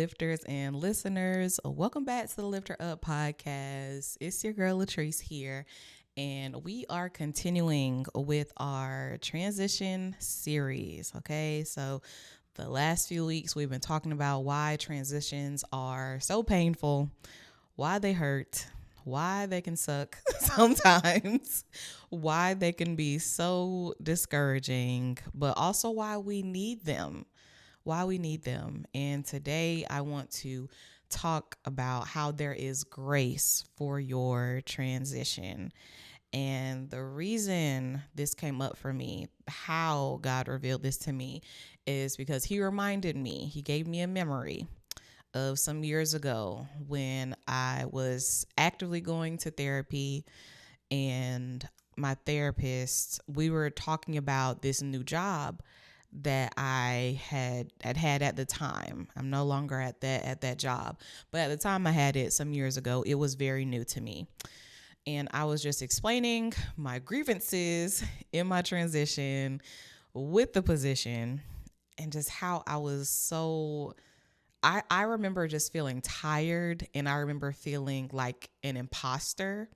lifters and listeners. Welcome back to the Lifter Up podcast. It's your girl Latrice here, and we are continuing with our transition series. Okay, so the last few weeks we've been talking about why transitions are so painful, why they hurt, why they can suck sometimes, why they can be so discouraging, but also why we need them. Why we need them. And today I want to talk about how there is grace for your transition. And the reason this came up for me, how God revealed this to me, is because He reminded me, He gave me a memory of some years ago when I was actively going to therapy, and my therapist, we were talking about this new job that I had at the time. I'm no longer at that job, but at the time I had it some years ago. It was very new to me. And I was just explaining my grievances in my transition with the position, and just how I was so I remember just feeling tired, and I remember feeling like an imposter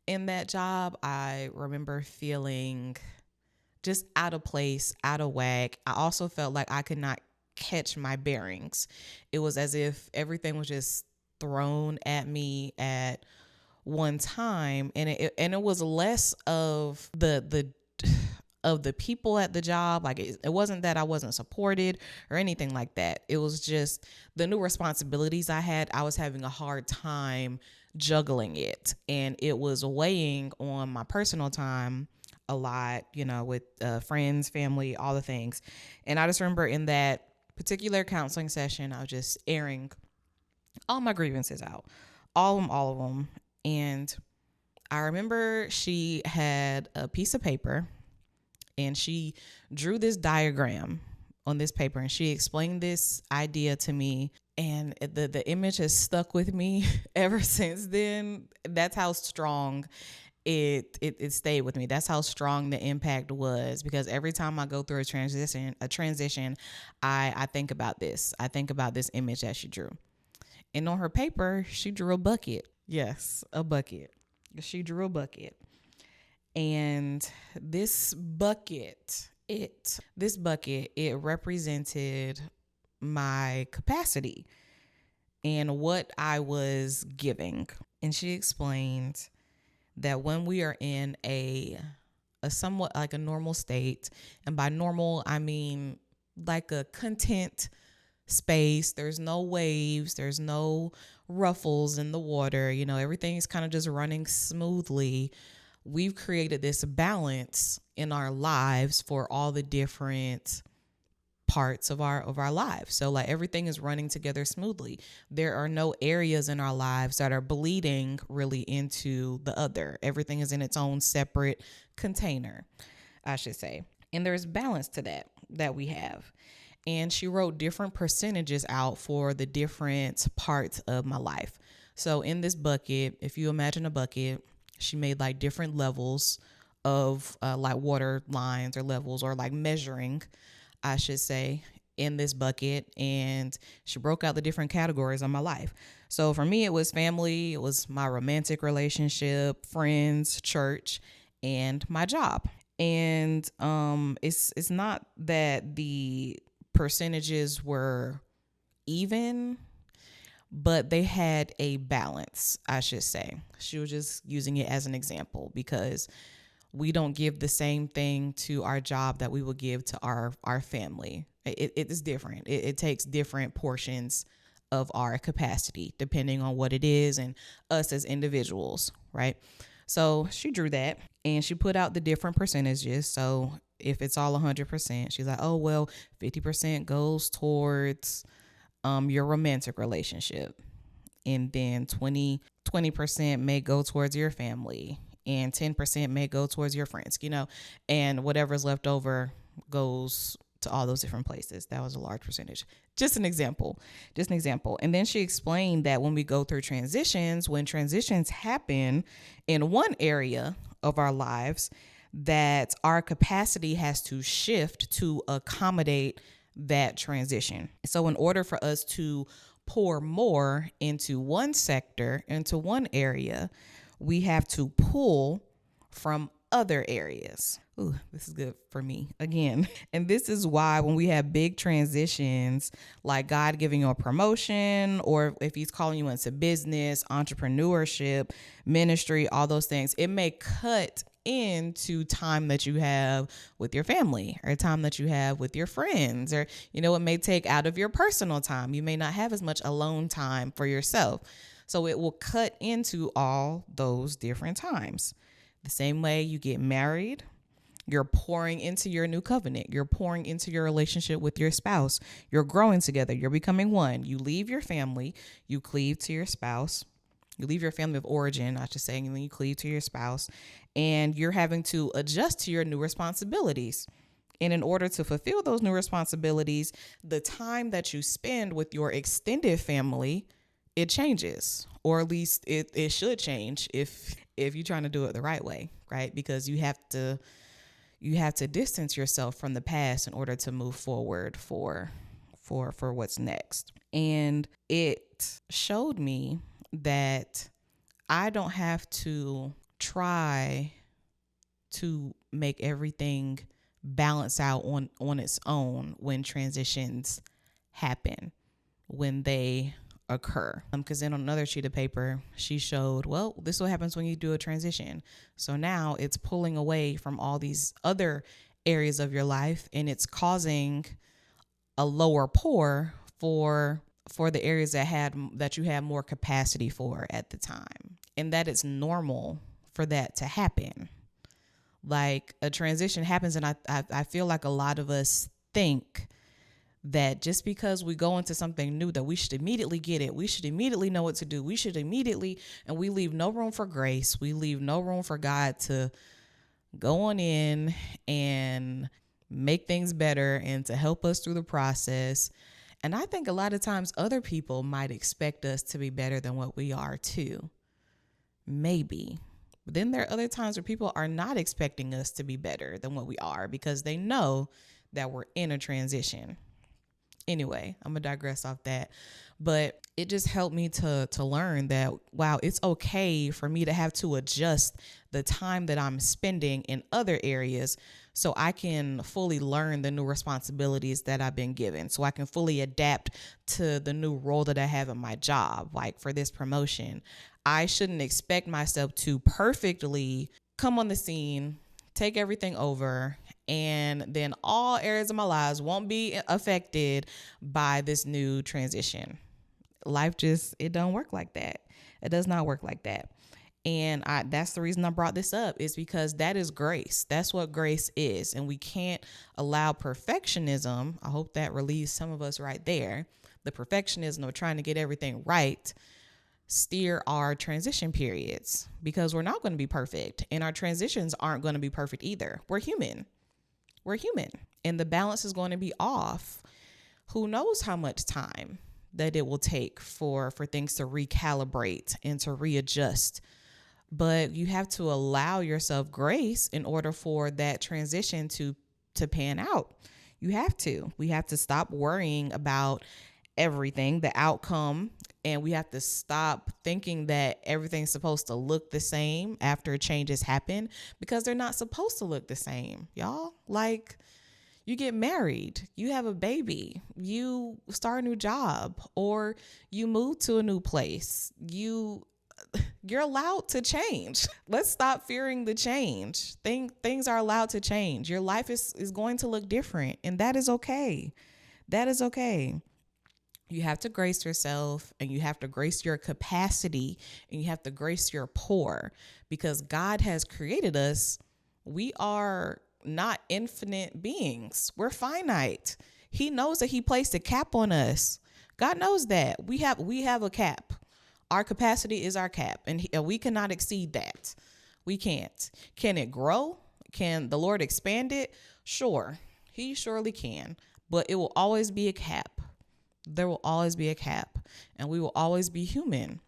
in that job. I remember feeling just out of place, out of whack. I also felt like I could not catch my bearings. It was as if everything was just thrown at me at one time, and it was less of the people at the job. Like it wasn't that I wasn't supported or anything like that. It was just the new responsibilities I had. I was having a hard time juggling it, and it was weighing on my personal time a lot, with friends, family, all the things. And I just remember in that particular counseling session, I was just airing all my grievances out, all of them. And I remember she had a piece of paper, and she drew this diagram on this paper, and she explained this idea to me, and the image has stuck with me ever since then. That's how strong it stayed with me. That's how strong the impact was, because every time I go through a transition, I think about this. I think about this image that she drew. And on her paper, she drew a bucket. Yes, a bucket. She drew a bucket. And this bucket, it represented my capacity and what I was giving. And she explained that when we are in a somewhat like a normal state, and by normal, I mean like a content space, there's no waves, there's no ruffles in the water, everything's kind of just running smoothly. We've created this balance in our lives for all the different parts of our lives. So like everything is running together smoothly. There are no areas in our lives that are bleeding really into the other. Everything is in its own separate container, I should say. And there's balance to that we have. And she wrote different percentages out for the different parts of my life. So in this bucket, if you imagine a bucket, she made like different levels of like water lines or levels, or like measuring, I should say, in this bucket. And she broke out the different categories of my life. So for me, it was family, it was my romantic relationship, friends, church, and my job. And it's not that the percentages were even, but they had a balance, I should say. She was just using it as an example, because we don't give the same thing to our job that we will give to our family. It is different. It takes different portions of our capacity depending on what it is and us as individuals, right? So she drew that, and she put out the different percentages. So if it's all 100%, she's like, oh, well, 50% goes towards your romantic relationship. And then 20% may go towards your family, and 10% may go towards your friends, and whatever's left over goes to all those different places. That was a large percentage. Just an example. And then she explained that when we go through transitions, when transitions happen in one area of our lives, that our capacity has to shift to accommodate that transition. So in order for us to pour more into one sector, into one area, we have to pull from other areas. Ooh, this is good for me again. And this is why when we have big transitions, like God giving you a promotion, or if he's calling you into business, entrepreneurship, ministry, all those things, it may cut into time that you have with your family, or time that you have with your friends, or, it may take out of your personal time. You may not have as much alone time for yourself. So it will cut into all those different times. The same way you get married, you're pouring into your new covenant. You're pouring into your relationship with your spouse. You're growing together. You're becoming one. You leave your family. You cleave to your spouse. You leave your family of origin, I should say, and then you cleave to your spouse. And you're having to adjust to your new responsibilities. And in order to fulfill those new responsibilities, the time that you spend with your extended family, it changes, or at least it should change if you're trying to do it the right way, right? Because you have to distance yourself from the past in order to move forward for what's next. And it showed me that I don't have to try to make everything balance out on its own when transitions happen, when they occur. Because then on another sheet of paper, she showed, well, this is what happens when you do a transition. So now it's pulling away from all these other areas of your life, and it's causing a lower pour for the areas that you had more capacity for at the time. And that it's normal for that to happen. Like, a transition happens, and I feel like a lot of us think that just because we go into something new that we should immediately get it, we should immediately know what to do, and we leave no room for grace. We leave no room for God to go on in and make things better and to help us through the process. And I think a lot of times other people might expect us to be better than what we are too. Maybe. But then there are other times where people are not expecting us to be better than what we are because they know that we're in a transition. Anyway, I'm going to digress off that. But it just helped me to learn that, wow, it's okay for me to have to adjust the time that I'm spending in other areas so I can fully learn the new responsibilities that I've been given, so I can fully adapt to the new role that I have in my job. Like, for this promotion, I shouldn't expect myself to perfectly come on the scene, take everything over, and then all areas of my lives won't be affected by this new transition. Life it don't work like that. It does not work like that. And that's the reason I brought this up, is because that is grace. That's what grace is. And we can't allow perfectionism. I hope that relieves some of us right there. The perfectionism of trying to get everything right steer our transition periods, because we're not going to be perfect, and our transitions aren't going to be perfect either. We're human, and the balance is going to be off. Who knows how much time that it will take for things to recalibrate and to readjust. But you have to allow yourself grace in order for that transition to pan out. We have to stop worrying about everything, the outcome, and we have to stop thinking that everything's supposed to look the same after changes happen, because they're not supposed to look the same, y'all. Like, you get married, you have a baby, you start a new job, or you move to a new place. You're allowed to change. Let's stop fearing the change. Things are allowed to change. Your life is going to look different, and that is okay. That is okay. You have to grace yourself, and you have to grace your capacity, and you have to grace your pour, because God has created us. We are not infinite beings. We're finite. He knows that he placed a cap on us. God knows that. We have a cap. Our capacity is our cap, and we cannot exceed that. We can't. Can it grow? Can the Lord expand it? Sure. He surely can. But it will always be a cap. There will always be a cap, and we will always be human.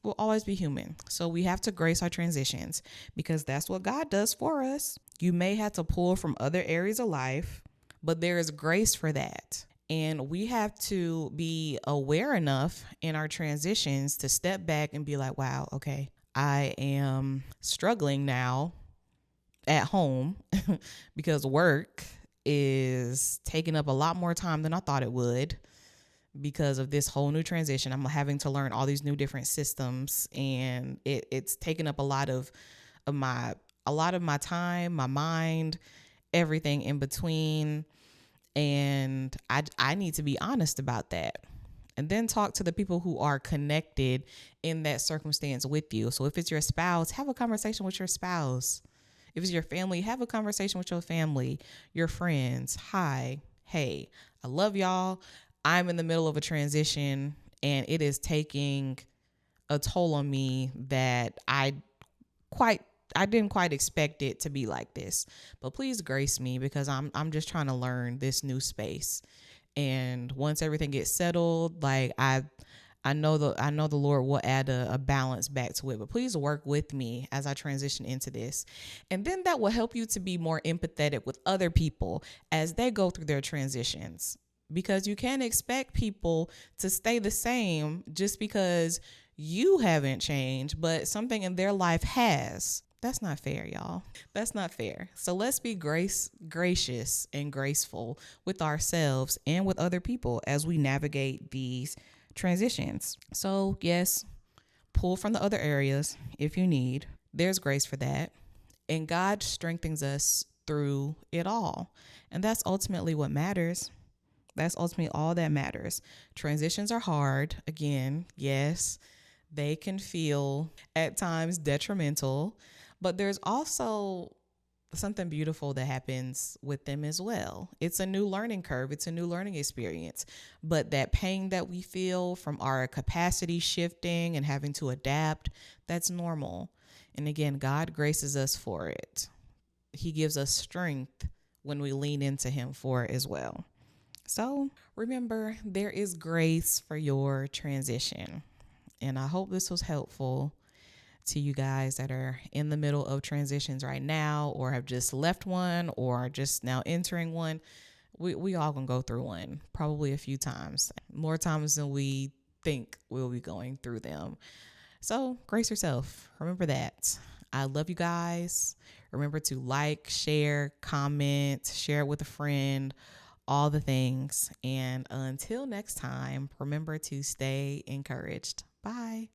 We'll always be human. So we have to grace our transitions, because that's what God does for us. You may have to pull from other areas of life, but there is grace for that. And we have to be aware enough in our transitions to step back and be like, wow, okay, I am struggling now at home because work is taking up a lot more time than I thought it would because of this whole new transition. I'm having to learn all these new different systems, and it's taking up a lot of my time, my mind, everything in between. And I need to be honest about that. And then talk to the people who are connected in that circumstance with you. So if it's your spouse, have a conversation with your spouse. If it's your family, have a conversation with your family, your friends. Hi, hey, I love y'all. I'm in the middle of a transition and it is taking a toll on me that quite I didn't quite expect it to be like this. But please grace me because I'm just trying to learn this new space. And once everything gets settled, like I know the Lord will add a balance back to it. But please work with me as I transition into this. And then that will help you to be more empathetic with other people as they go through their transitions. Because you can't expect people to stay the same just because you haven't changed, but something in their life has. That's not fair, y'all. That's not fair. So let's be gracious and graceful with ourselves and with other people as we navigate these transitions. So, yes, pull from the other areas if you need. There's grace for that. And God strengthens us through it all. And that's ultimately what matters. That's ultimately all that matters. Transitions are hard. Again, yes, they can feel at times detrimental, but there's also something beautiful that happens with them as well. It's a new learning curve. It's a new learning experience. But that pain that we feel from our capacity shifting and having to adapt, that's normal. And again, God graces us for it. He gives us strength when we lean into him for it as well. So remember, there is grace for your transition. And I hope this was helpful to you guys that are in the middle of transitions right now or have just left one or are just now entering one. We all gonna go through one, probably a few times, more times than we think we'll be going through them. So grace yourself. Remember that. I love you guys. Remember to like, share, comment, share it with a friend, all the things. And until next time, remember to stay encouraged. Bye.